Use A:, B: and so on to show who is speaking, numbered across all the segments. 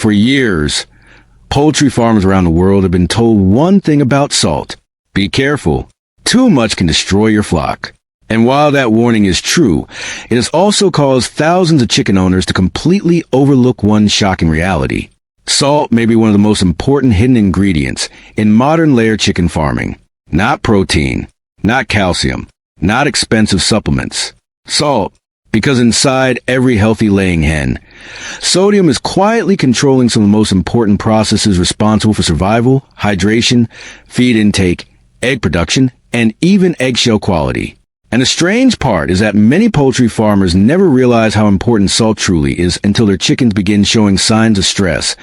A: For years, poultry farmers around the world have been told one thing about salt. Be careful. Too much can destroy your flock. And while that warning is true, it has also caused thousands of chicken owners to completely overlook one shocking reality. Salt may be one of the most important hidden ingredients in modern layer chicken farming. Not protein, not calcium, not expensive supplements. Salt, because inside every healthy laying hen, sodium is quietly controlling some of the most important processes responsible for survival, hydration, feed intake, egg production, and even eggshell quality. And the strange part is that many poultry farmers never realize how important salt truly is until their chickens begin showing signs of stress,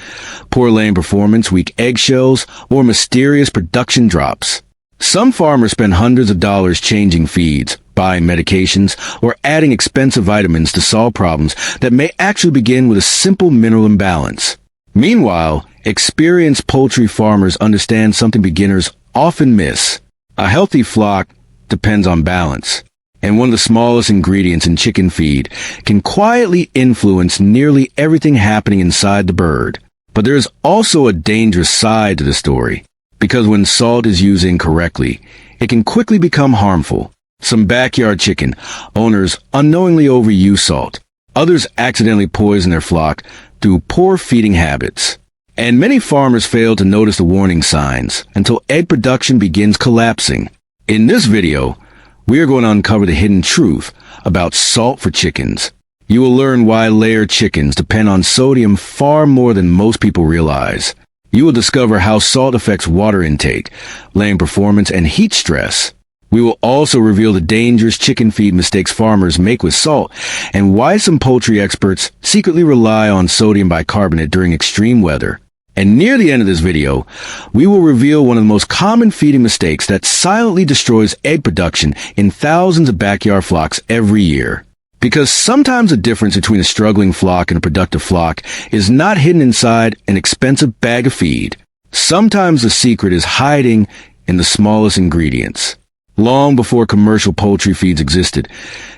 A: poor laying performance, weak eggshells, or mysterious production drops. Some farmers spend hundreds of dollars changing feeds, buying medications, or adding expensive vitamins to solve problems that may actually begin with a simple mineral imbalance. Meanwhile, experienced poultry farmers understand something beginners often miss. A healthy flock depends on balance, and one of the smallest ingredients in chicken feed can quietly influence nearly everything happening inside the bird. But there is also a dangerous side to the story, because when salt is used incorrectly, it can quickly become harmful. Some backyard chicken owners unknowingly overuse salt. Others accidentally poison their flock through poor feeding habits. And many farmers fail to notice the warning signs until egg production begins collapsing. In this video, we are going to uncover the hidden truth about salt for chickens. You will learn why layer chickens depend on sodium far more than most people realize. You will discover how salt affects water intake, laying performance, and heat stress. We will also reveal the dangerous chicken feed mistakes farmers make with salt and why some poultry experts secretly rely on sodium bicarbonate during extreme weather. And near the end of this video, we will reveal one of the most common feeding mistakes that silently destroys egg production in thousands of backyard flocks every year. Because sometimes the difference between a struggling flock and a productive flock is not hidden inside an expensive bag of feed. Sometimes the secret is hiding in the smallest ingredients. Long before commercial poultry feeds existed,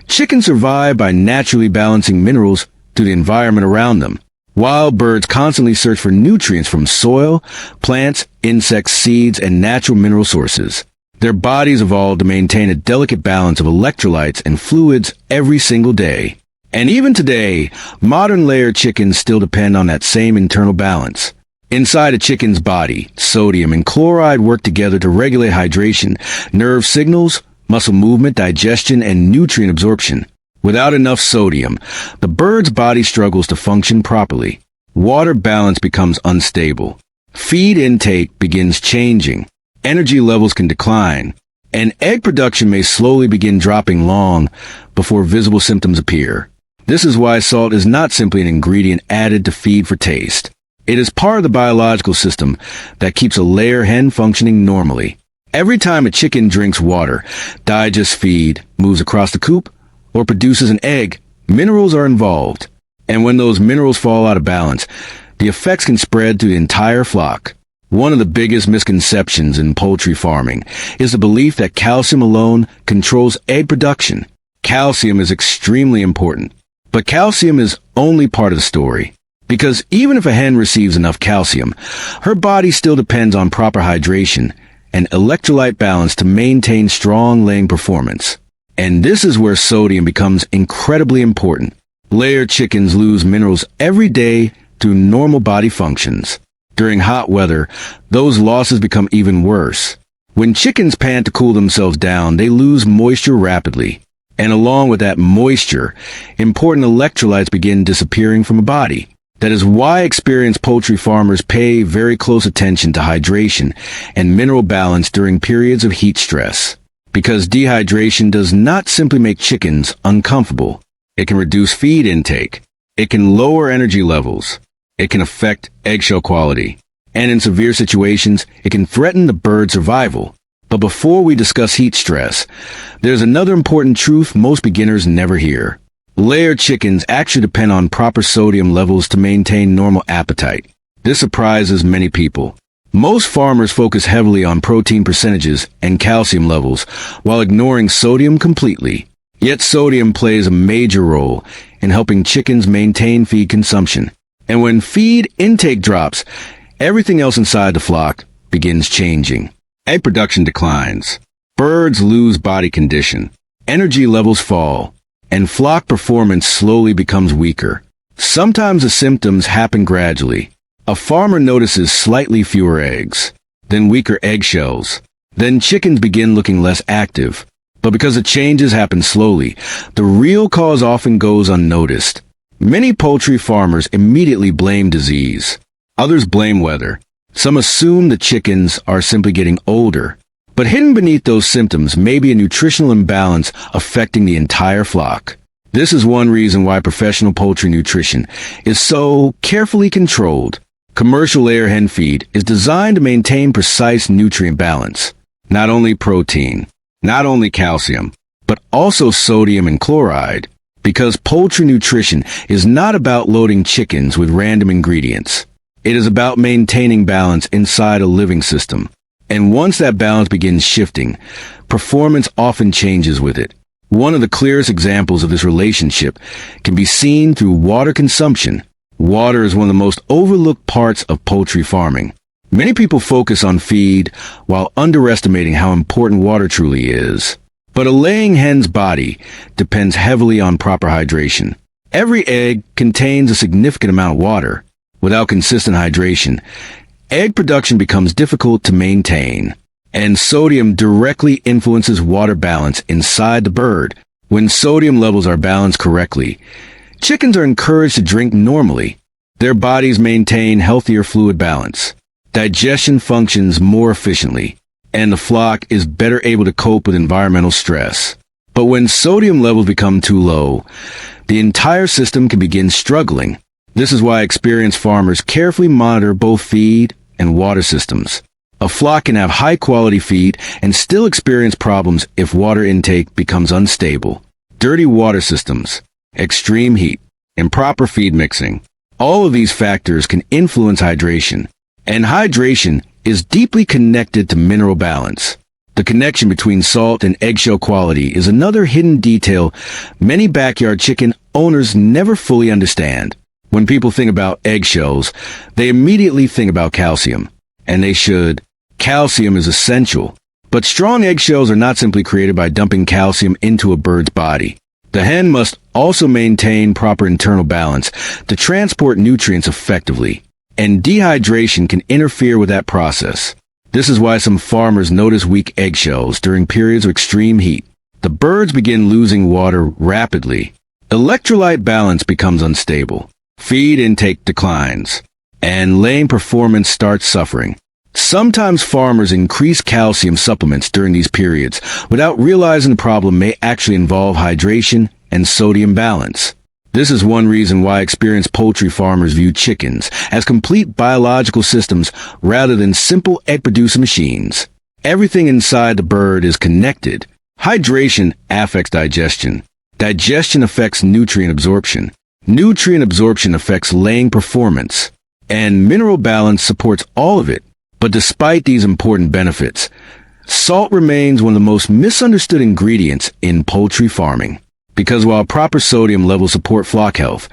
A: chickens survived by naturally balancing minerals to the environment around them. Wild birds constantly search for nutrients from soil, plants, insects, seeds, and natural mineral sources. Their bodies evolved to maintain a delicate balance of electrolytes and fluids every single day. And even today, modern layer chickens still depend on that same internal balance. Inside a chicken's body, sodium and chloride work together to regulate hydration, nerve signals, muscle movement, digestion, and nutrient absorption. Without enough sodium, the bird's body struggles to function properly. Water balance becomes unstable. Feed intake begins changing. Energy levels can decline. And egg production may slowly begin dropping long before visible symptoms appear. This is why salt is not simply an ingredient added to feed for taste. It is part of the biological system that keeps a layer hen functioning normally. Every time a chicken drinks water, digests feed, moves across the coop, or produces an egg, minerals are involved. And when those minerals fall out of balance, the effects can spread to the entire flock. One of the biggest misconceptions in poultry farming is the belief that calcium alone controls egg production. Calcium is extremely important, but calcium is only part of the story. Because even if a hen receives enough calcium, her body still depends on proper hydration and electrolyte balance to maintain strong laying performance. And this is where sodium becomes incredibly important. Layer chickens lose minerals every day through normal body functions. During hot weather, those losses become even worse. When chickens pant to cool themselves down, they lose moisture rapidly. And along with that moisture, important electrolytes begin disappearing from the body. That is why experienced poultry farmers pay very close attention to hydration and mineral balance during periods of heat stress. Because dehydration does not simply make chickens uncomfortable. It can reduce feed intake. It can lower energy levels. It can affect eggshell quality. And in severe situations, it can threaten the bird's survival. But before we discuss heat stress, there's another important truth most beginners never hear. Layer chickens actually depend on proper sodium levels to maintain normal appetite. This surprises many people. Most farmers focus heavily on protein percentages and calcium levels while ignoring sodium completely. Yet sodium plays a major role in helping chickens maintain feed consumption. And when feed intake drops, everything else inside the flock begins changing. Egg production declines. Birds lose body condition. Energy levels fall. And flock performance slowly becomes weaker. Sometimes the symptoms happen gradually. A farmer notices slightly fewer eggs, then weaker eggshells. Then chickens begin looking less active. But because the changes happen slowly, the real cause often goes unnoticed. Many poultry farmers immediately blame disease. Others blame weather. Some assume the chickens are simply getting older. But hidden beneath those symptoms may be a nutritional imbalance affecting the entire flock. This is one reason why professional poultry nutrition is so carefully controlled. Commercial layer hen feed is designed to maintain precise nutrient balance. Not only protein, not only calcium, but also sodium and chloride. Because poultry nutrition is not about loading chickens with random ingredients. It is about maintaining balance inside a living system. And once that balance begins shifting, performance often changes with it. One of the clearest examples of this relationship can be seen through water consumption. Water is one of the most overlooked parts of poultry farming. Many people focus on feed while underestimating how important water truly is. But a laying hen's body depends heavily on proper hydration. Every egg contains a significant amount of water. Without consistent hydration, egg production becomes difficult to maintain. And sodium directly influences water balance inside the bird. When sodium levels are balanced correctly, chickens are encouraged to drink normally. Their bodies maintain healthier fluid balance. Digestion functions more efficiently, and the flock is better able to cope with environmental stress. But when sodium levels become too low, the entire system can begin struggling. This is why experienced farmers carefully monitor both feed and water systems. A flock can have high-quality feed and still experience problems if water intake becomes unstable. Dirty water systems, extreme heat, improper feed mixing. All of these factors can influence hydration. And hydration is deeply connected to mineral balance. The connection between salt and eggshell quality is another hidden detail many backyard chicken owners never fully understand. When people think about eggshells, they immediately think about calcium. And they should. Calcium is essential. But strong eggshells are not simply created by dumping calcium into a bird's body. The hen must also maintain proper internal balance to transport nutrients effectively. And dehydration can interfere with that process. This is why some farmers notice weak eggshells during periods of extreme heat. The birds begin losing water rapidly. Electrolyte balance becomes unstable. Feed intake declines. And laying performance starts suffering. Sometimes farmers increase calcium supplements during these periods without realizing the problem may actually involve hydration and sodium balance. This is one reason why experienced poultry farmers view chickens as complete biological systems rather than simple egg-producing machines. Everything inside the bird is connected. Hydration affects digestion. Digestion affects nutrient absorption. Nutrient absorption affects laying performance. And mineral balance supports all of it. But despite these important benefits, salt remains one of the most misunderstood ingredients in poultry farming. Because while proper sodium levels support flock health,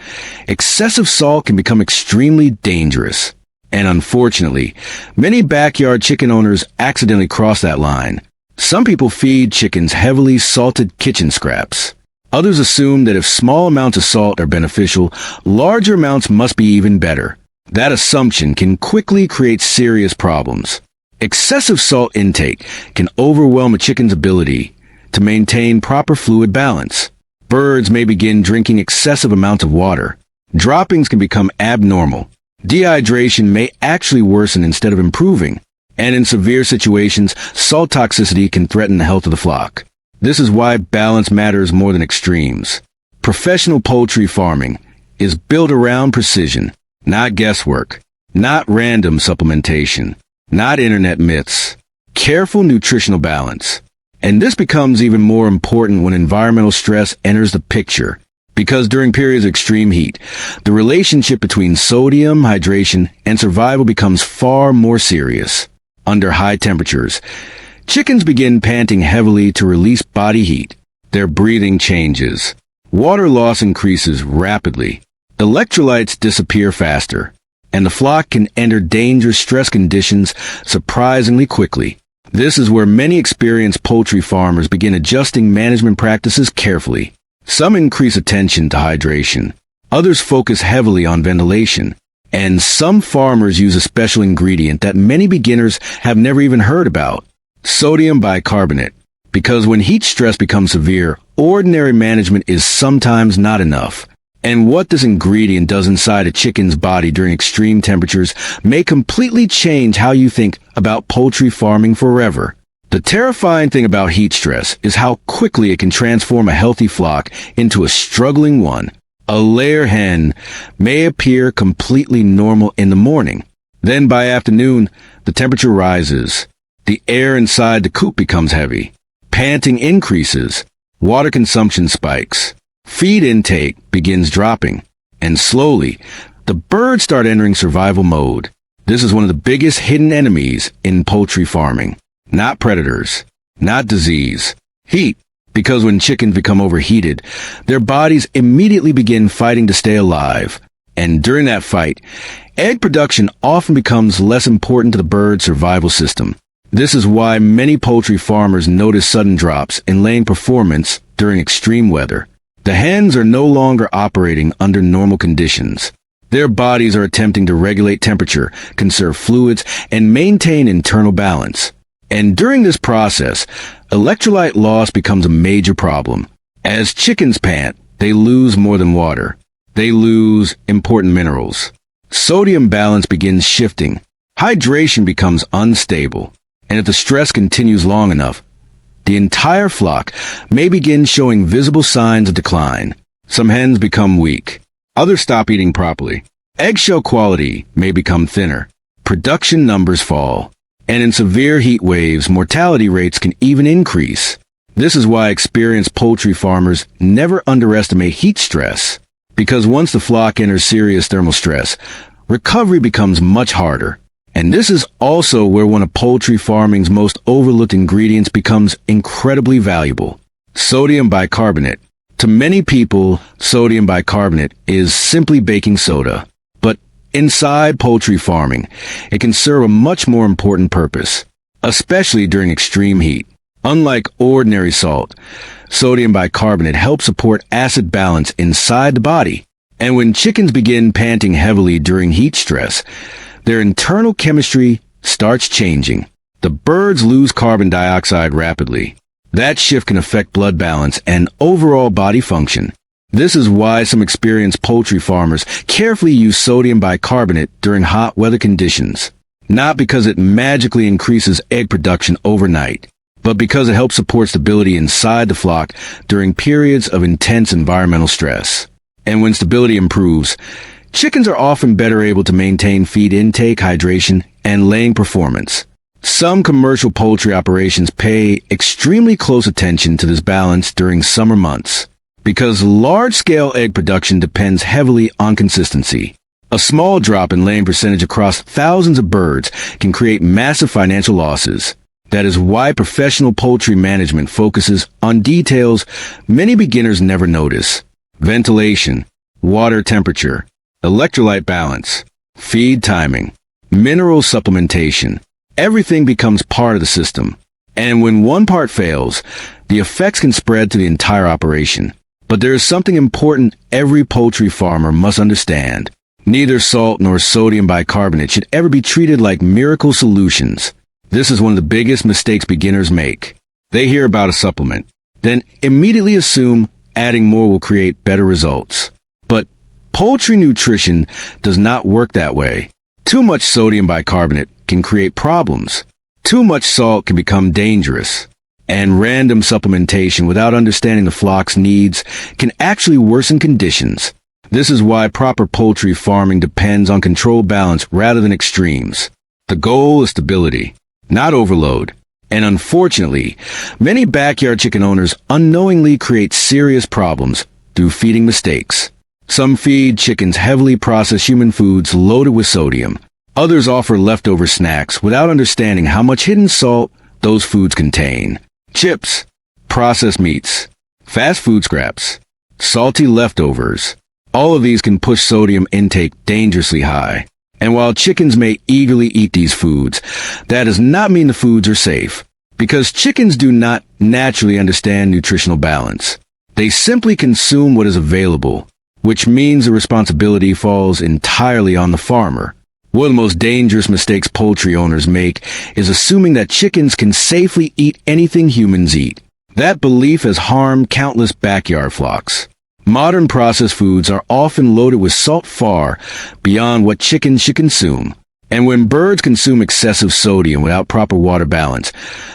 A: excessive salt can become extremely dangerous. And unfortunately, many backyard chicken owners accidentally cross that line. Some people feed chickens heavily salted kitchen scraps. Others assume that if small amounts of salt are beneficial, larger amounts must be even better. That assumption can quickly create serious problems. Excessive salt intake can overwhelm a chicken's ability to maintain proper fluid balance. Birds may begin drinking excessive amounts of water. Droppings can become abnormal. Dehydration may actually worsen instead of improving. And in severe situations, salt toxicity can threaten the health of the flock. This is why balance matters more than extremes. Professional poultry farming is built around precision. Not guesswork, not random supplementation, not internet myths, careful nutritional balance. And this becomes even more important when environmental stress enters the picture, because during periods of extreme heat, the relationship between sodium, hydration, and survival becomes far more serious. Under high temperatures, chickens begin panting heavily to release body heat. Their breathing changes. Water loss increases rapidly. electrolytes disappear faster, and the flock can enter dangerous stress conditions surprisingly quickly. This is where many experienced poultry farmers begin adjusting management practices carefully. Some increase attention to hydration, others focus heavily on ventilation, and some farmers use a special ingredient that many beginners have never even heard about: sodium bicarbonate. Because when heat stress becomes severe, ordinary management is sometimes not enough. And what this ingredient does inside a chicken's body during extreme temperatures may completely change how you think about poultry farming forever. The terrifying thing about heat stress is how quickly it can transform a healthy flock into a struggling one. A layer hen may appear completely normal in the morning. Then by afternoon, the temperature rises. The air inside the coop becomes heavy. Panting increases. Water consumption spikes. Feed intake begins dropping, and slowly, the birds start entering survival mode. This is one of the biggest hidden enemies in poultry farming. Not predators, not disease, heat. Because when chickens become overheated, their bodies immediately begin fighting to stay alive. And during that fight, egg production often becomes less important to the bird's survival system. This is why many poultry farmers notice sudden drops in laying performance during extreme weather. The hens are no longer operating under normal conditions. Their bodies are attempting to regulate temperature, conserve fluids, and maintain internal balance. And during this process, electrolyte loss becomes a major problem. As chickens pant, they lose more than water. They lose important minerals. Sodium balance begins shifting. Hydration becomes unstable. And if the stress continues long enough, the entire flock may begin showing visible signs of decline. Some hens become weak. Others stop eating properly. Eggshell quality may become thinner. Production numbers fall. And in severe heat waves, mortality rates can even increase. This is why experienced poultry farmers never underestimate heat stress. Because once the flock enters serious thermal stress, recovery becomes much harder. And this is also where one of poultry farming's most overlooked ingredients becomes incredibly valuable: sodium bicarbonate. To many people, sodium bicarbonate is simply baking soda. But inside poultry farming, it can serve a much more important purpose, especially during extreme heat. Unlike ordinary salt, sodium bicarbonate helps support acid balance inside the body. And when chickens begin panting heavily during heat stress, their internal chemistry starts changing. The birds lose carbon dioxide rapidly. That shift can affect blood balance and overall body function. This is why some experienced poultry farmers carefully use sodium bicarbonate during hot weather conditions. Not because it magically increases egg production overnight, but because it helps support stability inside the flock during periods of intense environmental stress. And when stability improves, chickens are often better able to maintain feed intake, hydration, and laying performance. Some commercial poultry operations pay extremely close attention to this balance during summer months, because large-scale egg production depends heavily on consistency. A small drop in laying percentage across thousands of birds can create massive financial losses. That is why professional poultry management focuses on details many beginners never notice: ventilation, water temperature, electrolyte balance, feed timing, mineral supplementation. Everything becomes part of the system. And when one part fails, the effects can spread to the entire operation. But there is something important every poultry farmer must understand. Neither salt nor sodium bicarbonate should ever be treated like miracle solutions. This is one of the biggest mistakes beginners make. They hear about a supplement, then immediately assume adding more will create better results. But poultry nutrition does not work that way. Too much sodium bicarbonate can create problems. Too much salt can become dangerous. And random supplementation without understanding the flock's needs can actually worsen conditions. This is why proper poultry farming depends on controlled balance rather than extremes. The goal is stability, not overload. And unfortunately, many backyard chicken owners unknowingly create serious problems through feeding mistakes. Some feed chickens heavily processed human foods loaded with sodium. Others offer leftover snacks without understanding how much hidden salt those foods contain. Chips, processed meats, fast food scraps, salty leftovers. All of these can push sodium intake dangerously high. And while chickens may eagerly eat these foods, that does not mean the foods are safe, because chickens do not naturally understand nutritional balance. They simply consume what is available, which means the responsibility falls entirely on the farmer. One of the most dangerous mistakes poultry owners make is assuming that chickens can safely eat anything humans eat. That belief has harmed countless backyard flocks. Modern processed foods are often loaded with salt far beyond what chickens should consume. And when birds consume excessive sodium without proper water balance,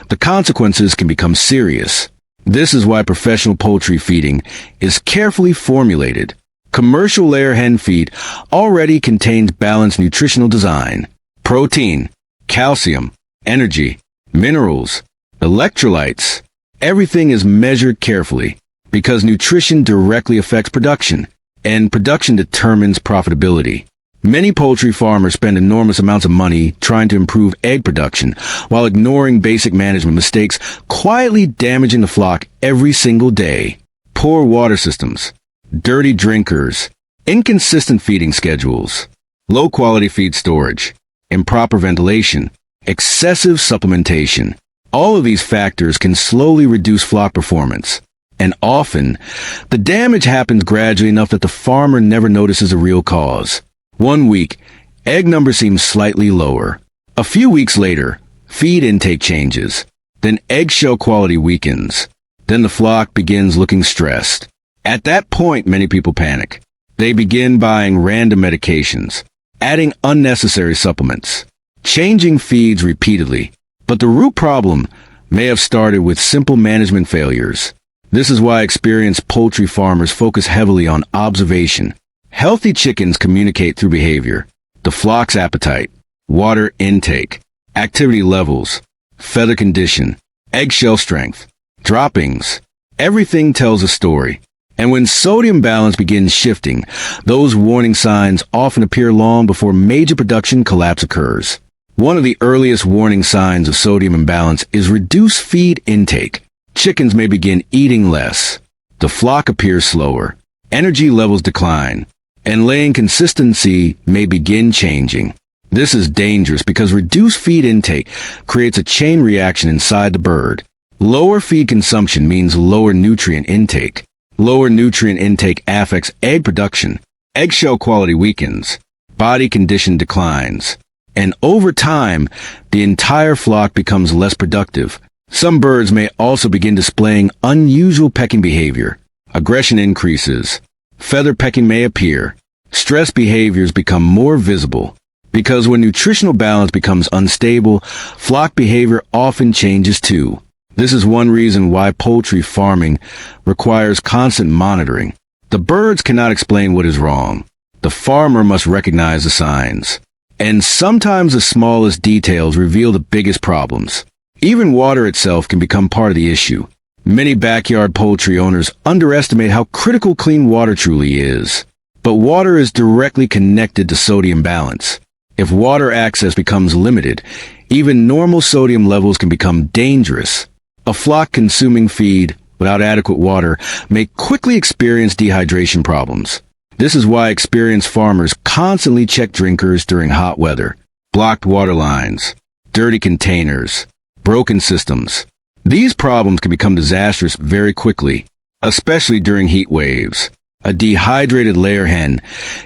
A: the consequences can become serious. This is why professional poultry feeding is carefully formulated. Commercial layer hen feed already contains balanced nutritional design. Protein, calcium, energy, minerals, electrolytes. Everything is measured carefully, because nutrition directly affects production, and production determines profitability. Many poultry farmers spend enormous amounts of money trying to improve egg production, while ignoring basic management mistakes, quietly damaging the flock every single day. Poor water systems, dirty drinkers, inconsistent feeding schedules, low-quality feed storage, improper ventilation, excessive supplementation. All of these factors can slowly reduce flock performance. And often, the damage happens gradually enough that the farmer never notices the real cause. One week, egg number seems slightly lower. A few weeks later, feed intake changes. Then eggshell quality weakens. Then the flock begins looking stressed. At that point, many people panic. They begin buying random medications, adding unnecessary supplements, changing feeds repeatedly. But the root problem may have started with simple management failures. This is why experienced poultry farmers focus heavily on observation. Healthy chickens communicate through behavior, the flock's appetite, water intake, activity levels, feather condition, eggshell strength, droppings. Everything tells a story. And when sodium balance begins shifting, those warning signs often appear long before major production collapse occurs. One of the earliest warning signs of sodium imbalance is reduced feed intake. Chickens may begin eating less. The flock appears slower. Energy levels decline. And laying consistency may begin changing. This is dangerous because reduced feed intake creates a chain reaction inside the bird. Lower feed consumption means lower nutrient intake. Lower nutrient intake affects egg production. Eggshell quality weakens. Body condition declines. And over time, the entire flock becomes less productive. Some birds may also begin displaying unusual pecking behavior. Aggression increases. Feather pecking may appear. Stress behaviors become more visible. Because when nutritional balance becomes unstable, flock behavior often changes too. This is one reason why poultry farming requires constant monitoring. The birds cannot explain what is wrong. The farmer must recognize the signs. And sometimes the smallest details reveal the biggest problems. Even water itself can become part of the issue. Many backyard poultry owners underestimate how critical clean water truly is. But water is directly connected to sodium balance. If water access becomes limited, even normal sodium levels can become dangerous. A flock consuming feed without adequate water may quickly experience dehydration problems. This is why experienced farmers constantly check drinkers during hot weather. Blocked water lines, dirty containers, broken systems. These problems can become disastrous very quickly, especially during heat waves. A dehydrated layer hen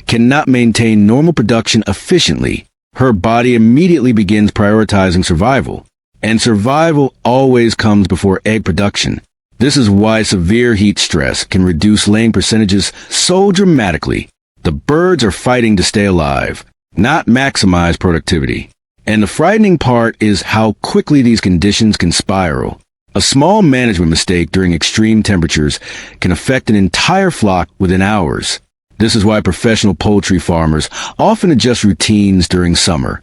A: cannot maintain normal production efficiently. Her body immediately begins prioritizing survival, and survival always comes before egg production. This is why severe heat stress can reduce laying percentages so dramatically. The birds are fighting to stay alive, not maximize productivity. And the frightening part is how quickly these conditions can spiral. A small management mistake during extreme temperatures can affect an entire flock within hours. This is why professional poultry farmers often adjust routines during summer.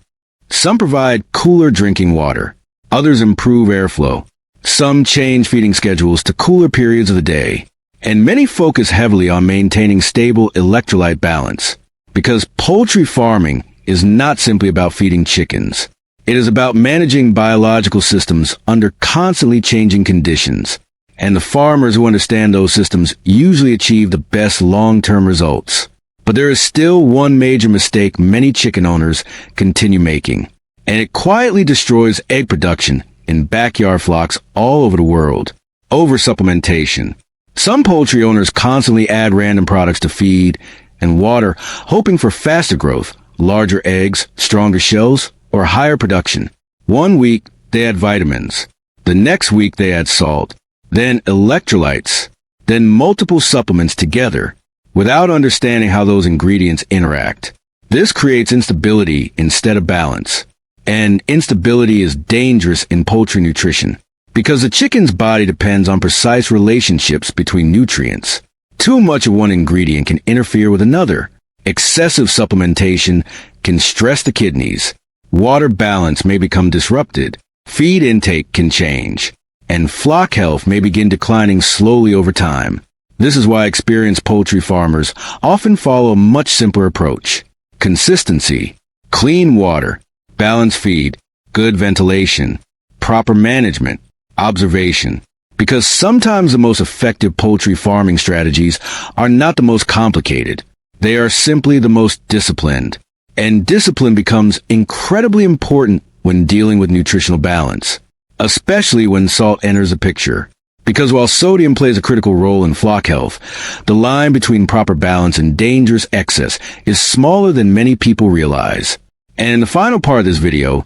A: Some provide cooler drinking water. Others improve airflow. Some change feeding schedules to cooler periods of the day. And many focus heavily on maintaining stable electrolyte balance. Because poultry farming is not simply about feeding chickens. It is about managing biological systems under constantly changing conditions. And the farmers who understand those systems usually achieve the best long-term results. But there is still one major mistake many chicken owners continue making, and it quietly destroys egg production in backyard flocks all over the world. Oversupplementation. Some poultry owners constantly add random products to feed and water, hoping for faster growth, larger eggs, stronger shells, or higher production. One week, they add vitamins. The next week, they add salt, then electrolytes, then multiple supplements together, without understanding how those ingredients interact. This creates instability instead of balance. And instability is dangerous in poultry nutrition, because the chicken's body depends on precise relationships between nutrients. Too much of one ingredient can interfere with another. Excessive supplementation can stress the kidneys. Water balance may become disrupted. Feed intake can change. And flock health may begin declining slowly over time. This is why experienced poultry farmers often follow a much simpler approach. Consistency, clean water, balanced feed, good ventilation, proper management, observation. Because sometimes the most effective poultry farming strategies are not the most complicated. They are simply the most disciplined. And discipline becomes incredibly important when dealing with nutritional balance, especially when salt enters the picture. Because while sodium plays a critical role in flock health, the line between proper balance and dangerous excess is smaller than many people realize. And in the final part of this video,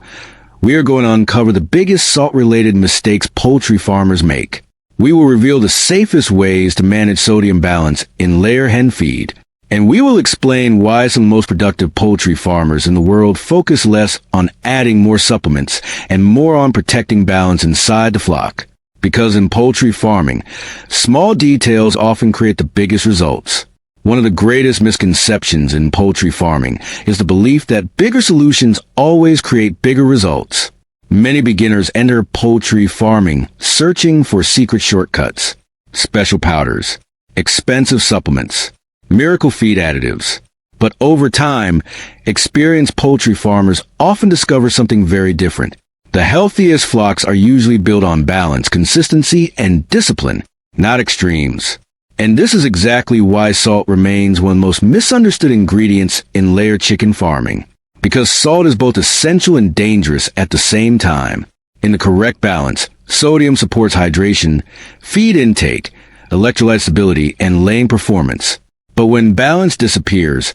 A: we are going to uncover the biggest salt-related mistakes poultry farmers make. We will reveal the safest ways to manage sodium balance in layer hen feed. And we will explain why some of the most productive poultry farmers in the world focus less on adding more supplements and more on protecting balance inside the flock. Because in poultry farming, small details often create the biggest results. One of the greatest misconceptions in poultry farming is the belief that bigger solutions always create bigger results. Many beginners enter poultry farming searching for secret shortcuts, special powders, expensive supplements, miracle feed additives. But over time, experienced poultry farmers often discover something very different. The healthiest flocks are usually built on balance, consistency, and discipline, not extremes. And this is exactly why salt remains one of the most misunderstood ingredients in layer chicken farming. Because salt is both essential and dangerous at the same time. In the correct balance, sodium supports hydration, feed intake, electrolyte stability, and laying performance. But when balance disappears,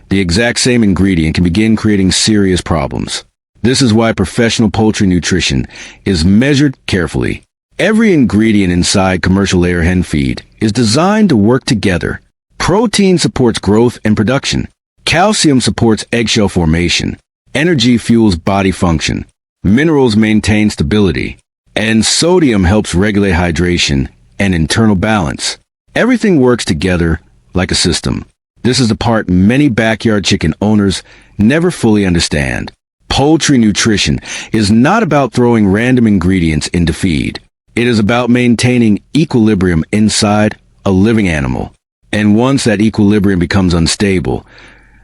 A: the exact same ingredient can begin creating serious problems. This is why professional poultry nutrition is measured carefully. Every ingredient inside commercial layer hen feed is designed to work together. Protein supports growth and production. Calcium supports eggshell formation. Energy fuels body function. Minerals maintain stability. And sodium helps regulate hydration and internal balance. Everything works together like a system. This is the part many backyard chicken owners never fully understand. Poultry nutrition is not about throwing random ingredients into feed. It is about maintaining equilibrium inside a living animal. And once that equilibrium becomes unstable,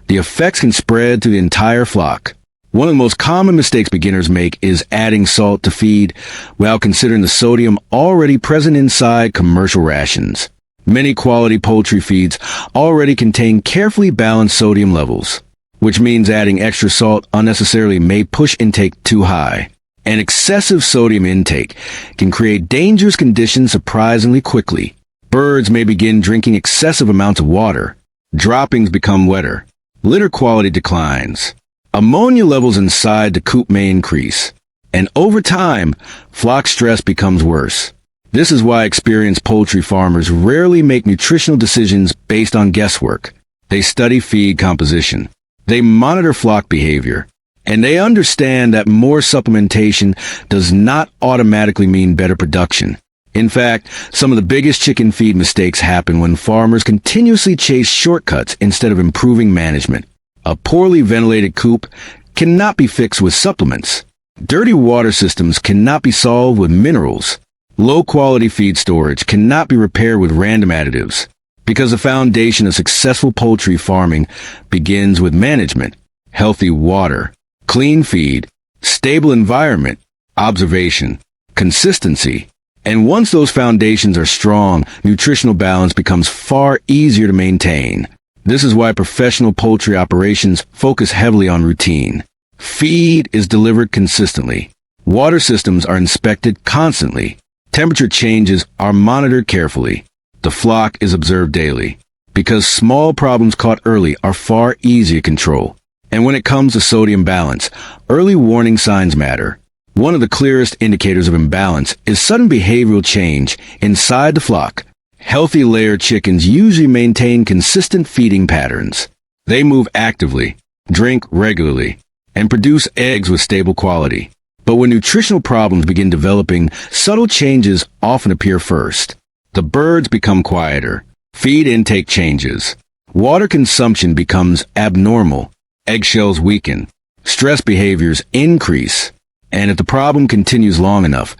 A: the effects can spread to the entire flock. One of the most common mistakes beginners make is adding salt to feed without considering the sodium already present inside commercial rations. Many quality poultry feeds already contain carefully balanced sodium levels, which means adding extra salt unnecessarily may push intake too high. And excessive sodium intake can create dangerous conditions surprisingly quickly. Birds may begin drinking excessive amounts of water. Droppings become wetter. Litter quality declines. Ammonia levels inside the coop may increase. And over time, flock stress becomes worse. This is why experienced poultry farmers rarely make nutritional decisions based on guesswork. They study feed composition. They monitor flock behavior. And they understand that more supplementation does not automatically mean better production. In fact, some of the biggest chicken feed mistakes happen when farmers continuously chase shortcuts instead of improving management. A poorly ventilated coop cannot be fixed with supplements. Dirty water systems cannot be solved with minerals. Low-quality feed storage cannot be repaired with random additives. Because the foundation of successful poultry farming begins with management, healthy water, clean feed, stable environment, observation, consistency. And once those foundations are strong, nutritional balance becomes far easier to maintain. This is why professional poultry operations focus heavily on routine. Feed is delivered consistently. Water systems are inspected constantly. Temperature changes are monitored carefully. The flock is observed daily, because small problems caught early are far easier to control. And when it comes to sodium balance, early warning signs matter. One of the clearest indicators of imbalance is sudden behavioral change inside the flock. Healthy layer chickens usually maintain consistent feeding patterns. They move actively, drink regularly, and produce eggs with stable quality. But when nutritional problems begin developing, subtle changes often appear first. The birds become quieter. Feed intake changes. Water consumption becomes abnormal. Eggshells weaken. Stress behaviors increase. And if the problem continues long enough,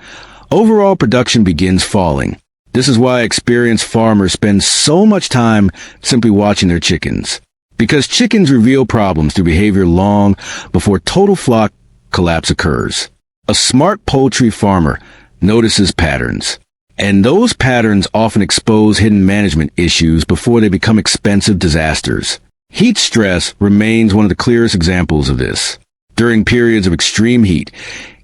A: overall production begins falling. This is why experienced farmers spend so much time simply watching their chickens. Because chickens reveal problems through behavior long before total flock collapse occurs. A smart poultry farmer notices patterns, and those patterns often expose hidden management issues before they become expensive disasters. Heat stress remains one of the clearest examples of this. During periods of extreme heat,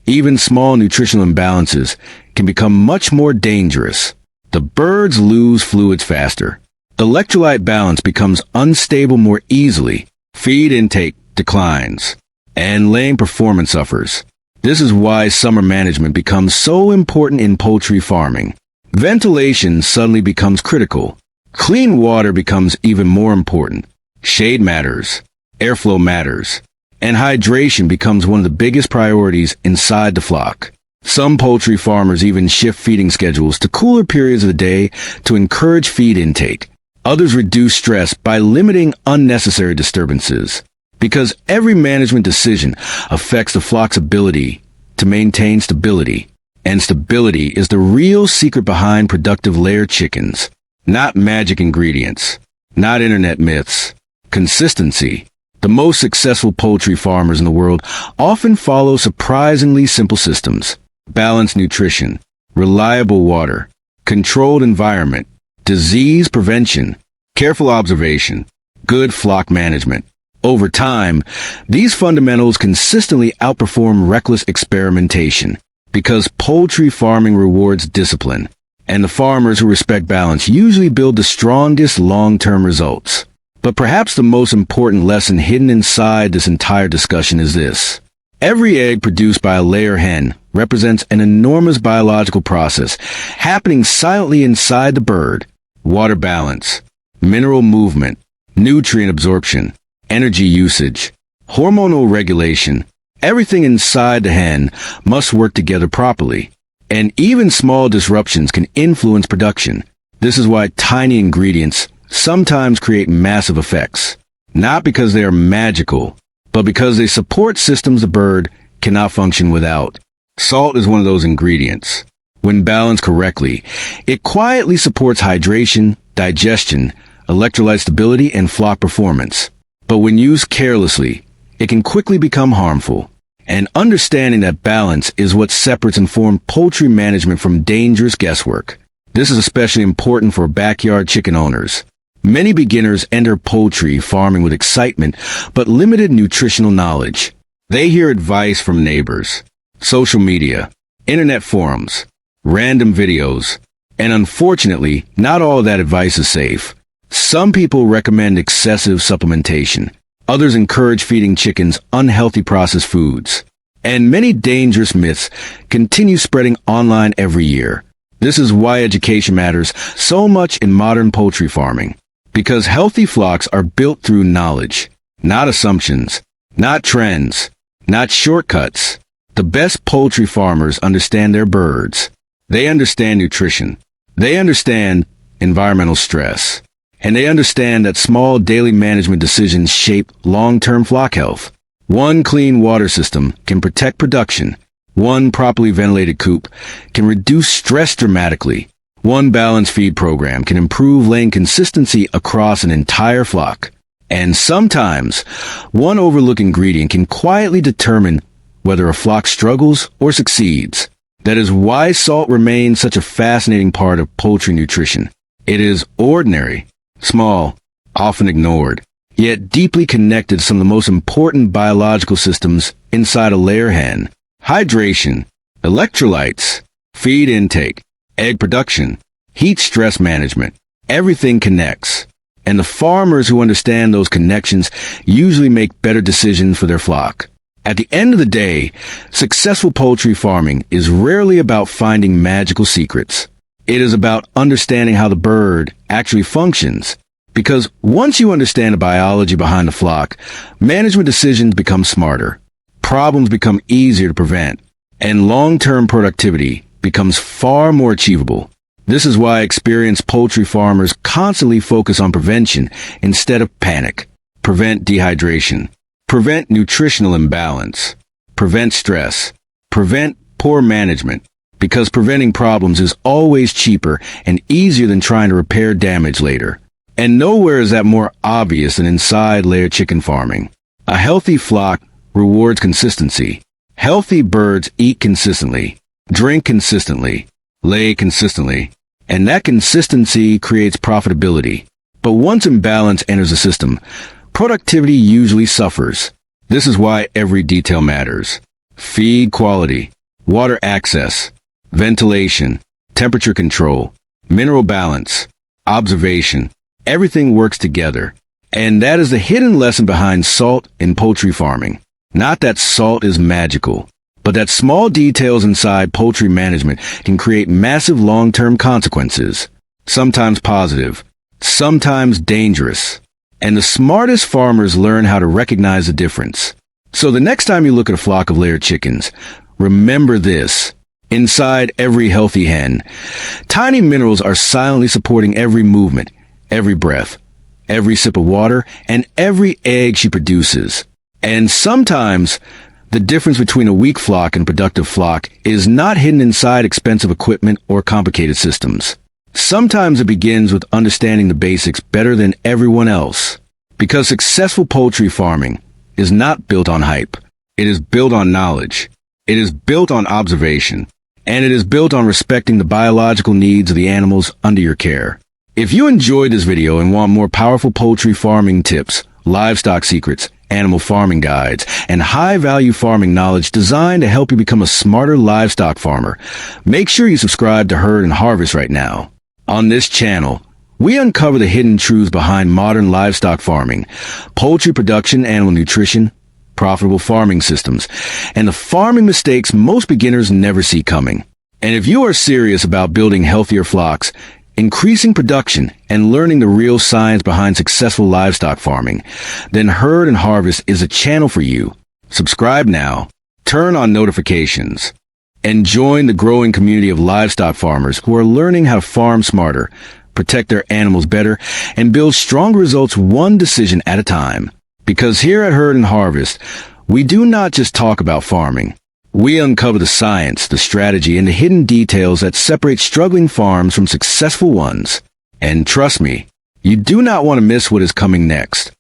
A: even small nutritional imbalances can become much more dangerous. The birds lose fluids faster. Electrolyte balance becomes unstable more easily. Feed intake declines, and laying performance suffers. This is why summer management becomes so important in poultry farming. Ventilation suddenly becomes critical. Clean water becomes even more important. Shade matters. Airflow matters. And hydration becomes one of the biggest priorities inside the flock. Some poultry farmers even shift feeding schedules to cooler periods of the day to encourage feed intake. Others reduce stress by limiting unnecessary disturbances. Because every management decision affects the flock's ability to maintain stability. And stability is the real secret behind productive layer chickens. Not magic ingredients. Not internet myths. Consistency. The most successful poultry farmers in the world often follow surprisingly simple systems. Balanced nutrition. Reliable water. Controlled environment. Disease prevention. Careful observation. Good flock management. Over time, these fundamentals consistently outperform reckless experimentation because poultry farming rewards discipline, and the farmers who respect balance usually build the strongest long-term results. But perhaps the most important lesson hidden inside this entire discussion is this. Every egg produced by a layer hen represents an enormous biological process happening silently inside the bird. Water balance, mineral movement, nutrient absorption, energy usage, hormonal regulation. Everything inside the hen must work together properly, and even small disruptions can influence production. This is why tiny ingredients sometimes create massive effects, not because they are magical, but because they support systems the bird cannot function without. Salt is one of those ingredients. When balanced correctly, it quietly supports hydration, digestion, electrolyte stability, and flock performance. But when used carelessly, it can quickly become harmful. And understanding that balance is what separates informed poultry management from dangerous guesswork. This is especially important for backyard chicken owners. Many beginners enter poultry farming with excitement, but limited nutritional knowledge. They hear advice from neighbors, social media, internet forums, random videos, and unfortunately, not all of that advice is safe. Some people recommend excessive supplementation. Others encourage feeding chickens unhealthy processed foods. And many dangerous myths continue spreading online every year. This is why education matters so much in modern poultry farming. Because healthy flocks are built through knowledge, not assumptions, not trends, not shortcuts. The best poultry farmers understand their birds. They understand nutrition. They understand environmental stress. And they understand that small daily management decisions shape long-term flock health. One clean water system can protect production. One properly ventilated coop can reduce stress dramatically. One balanced feed program can improve laying consistency across an entire flock. And sometimes, one overlooked ingredient can quietly determine whether a flock struggles or succeeds. That is why salt remains such a fascinating part of poultry nutrition. It is ordinary, small, often ignored, yet deeply connected to some of the most important biological systems inside a layer hen. Hydration, electrolytes, feed intake, egg production, heat stress management. Everything connects. And the farmers who understand those connections usually make better decisions for their flock. At the end of the day, successful poultry farming is rarely about finding magical secrets. It is about understanding how the bird actually functions. Because once you understand the biology behind the flock, management decisions become smarter, problems become easier to prevent, and long-term productivity becomes far more achievable. This is why experienced poultry farmers constantly focus on prevention instead of panic. Prevent dehydration, prevent nutritional imbalance, prevent stress, prevent poor management, because preventing problems is always cheaper and easier than trying to repair damage later. And nowhere is that more obvious than inside layer chicken farming. A healthy flock rewards consistency. Healthy birds eat consistently, drink consistently, lay consistently, and that consistency creates profitability. But once imbalance enters the system, productivity usually suffers. This is why every detail matters. Feed quality, water access, ventilation, temperature control, mineral balance, observation. Everything works together. And that is the hidden lesson behind salt in poultry farming. Not that salt is magical, but that small details inside poultry management can create massive long-term consequences. Sometimes positive, sometimes dangerous. And the smartest farmers learn how to recognize the difference. So the next time you look at a flock of layered chickens, remember this. Inside every healthy hen, tiny minerals are silently supporting every movement, every breath, every sip of water, and every egg she produces. And sometimes, the difference between a weak flock and a productive flock is not hidden inside expensive equipment or complicated systems. Sometimes it begins with understanding the basics better than everyone else. Because successful poultry farming is not built on hype. It is built on knowledge. It is built on observation. And it is built on respecting the biological needs of the animals under your care. If you enjoyed this video and want more powerful poultry farming tips, livestock secrets, animal farming guides, and high-value farming knowledge designed to help you become a smarter livestock farmer, make sure you subscribe to Herd and Harvest right now. On this channel, we uncover the hidden truths behind modern livestock farming, poultry production, animal nutrition, profitable farming systems, and the farming mistakes most beginners never see coming. And if you are serious about building healthier flocks, increasing production, and learning the real science behind successful livestock farming, then Herd and Harvest is a channel for you. Subscribe now, turn on notifications, and join the growing community of livestock farmers who are learning how to farm smarter, protect their animals better, and build stronger results one decision at a time. Because here at Herd and Harvest, we do not just talk about farming. We uncover the science, the strategy, and the hidden details that separate struggling farms from successful ones. And trust me, you do not want to miss what is coming next.